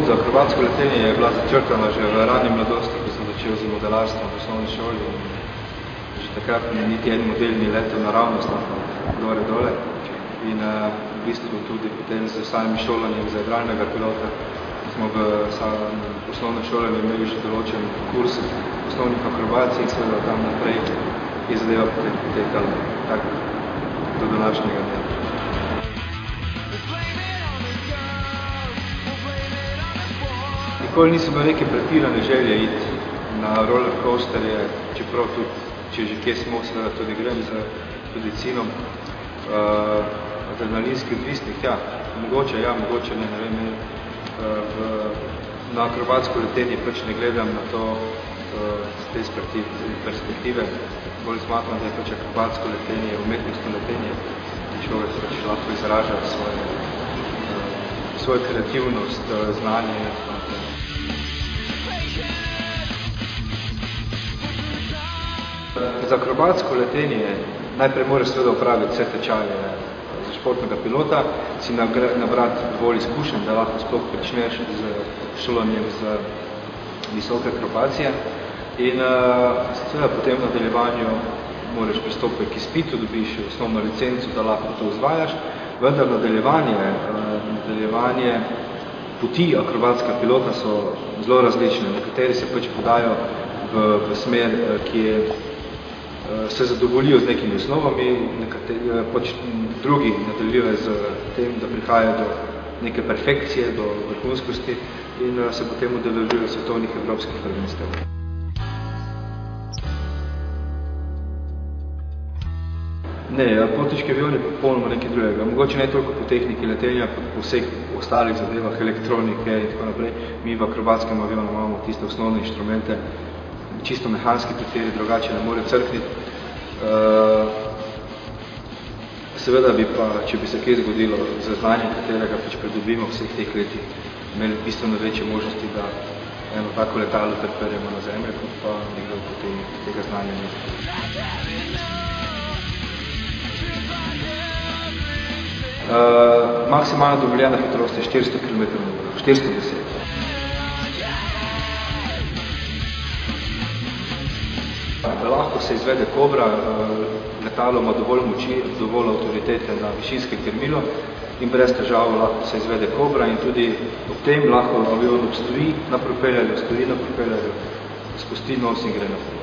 pot za akrobatsko letenje je bila začrtana že v rani mladosti, ko sem začel z modelarstvom v osnovni šoli. Že takrat niti en model ni letel naravnost, gore dole. In v bistvu tudi potem z samim šolanjem za igralnega pilota smo v osnovnem šolanju imeli že določen kurs osnovnih akrobacij in seveda tam naprej je zadeva potem potekala tako do današnjega dne. Nikoli nisem imel neke pretirane želje iti na roller coasterje, čeprav tudi, če že kje smo, seveda tudi grem z tudi cinom. Adrenalinski odvisnik, ja, mogoče ne, ne vem, na akrobatsko letenje pač ne gledam na to z te perspektive. Bolj smatram, da je pač akrobatsko letenje, umetnostno letenje, človek se pač lahko izraža svojo kreativnost, znanje. Za akrobatsko letenje najprej moraš seveda opraviti vse tečaje za športnega pilota, si nabrati dovolj izkušenj, da lahko sploh pričneš z šolanjem za visoke akrobacije. In seveda potem v nadaljevanju moraš pristopiti k izpitu, dobiš osnovno licenco, da lahko to izvajaš, vendar nadaljevanje poti akrobatskega pilota so zelo različne. Nekateri se pač podajo v smer, ki se zadovoljijo z nekimi osnovami, drugi nadaljujejo z tem, da prihajajo do neke perfekcije, do vrhunskosti in se potem udeležujejo svetovnih evropskih prvenstev. Ne, potniški avion je popolnoma nekaj drugega. Mogoče ne toliko po tehniki letenja, kot po vseh ostalih zadevah, elektronike in tako naprej. Mi v akrobatskem avionu imamo tiste osnovne inštrumente, čisto mehanski, kateri drugače ne more crkniti. Seveda bi pa, če bi se kaj zgodilo z znanjem, katerega pač pridobimo vseh teh letih, imeli bistveno večje možnosti, da eno tako letalo pripeljemo na zemljo, kot pa nekdo potem tega znanja ne. Maksimalna dovoljena hitrost je 400 km/h, 410. Lahko se izvede kobra, letalo ima dovolj moči, dovolj avtoritete na višinske krmilo in brez težav lahko se izvede kobra in tudi ob tem lahko avion obstoji na propellerju, spusti nos in gre naprej.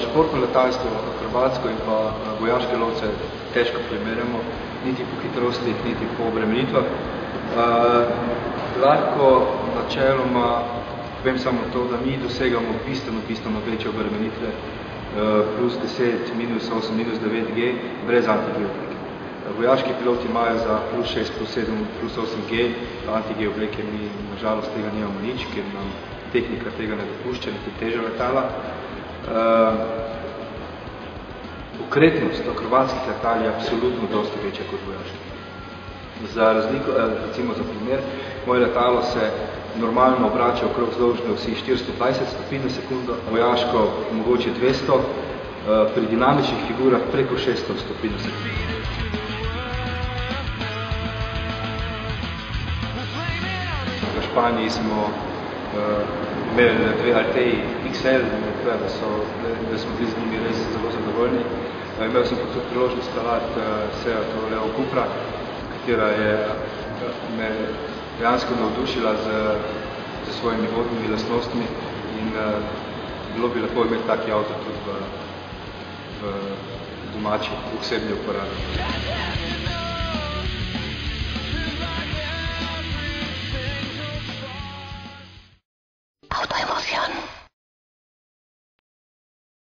Športno letalstvo, akrobatsko in pa vojaške lovce težko primerjamo, niti po hitrostih, niti po obremenitvah. Lahko načeloma vem samo to, da mi dosegamo bistveno večje obremenitve, plus 10, minus 8, minus 9G, brez anti-G-obleke. Vojaški piloti imajo za plus 6, plus 7, plus 8G, anti-G-obleke mi nažalost tega nimamo nič, ker nam tehnika tega ne dopušča, niti teža letala. Okretnost akrobatskih letal je absolutno dosti večja kot vojaški. Za razliko, recimo za primer, moje letalo se normalno obrača okrog vzdolžne osi 420 stopinj na sekundo, vojaško mogoče 200, pri dinamičnih figurah preko 600 stopinj na sekundo. V Španiji smo imeli dve Alteji XL, da smo bili z njimi res zelo zadovoljni. Imel sem tudi priložnost peljati Seato Leo Cupra, katera je me dejansko navdušila z svojimi vodnimi lastnostmi in bilo bi lepo imeti taki avto tudi v domači osebni uporabi.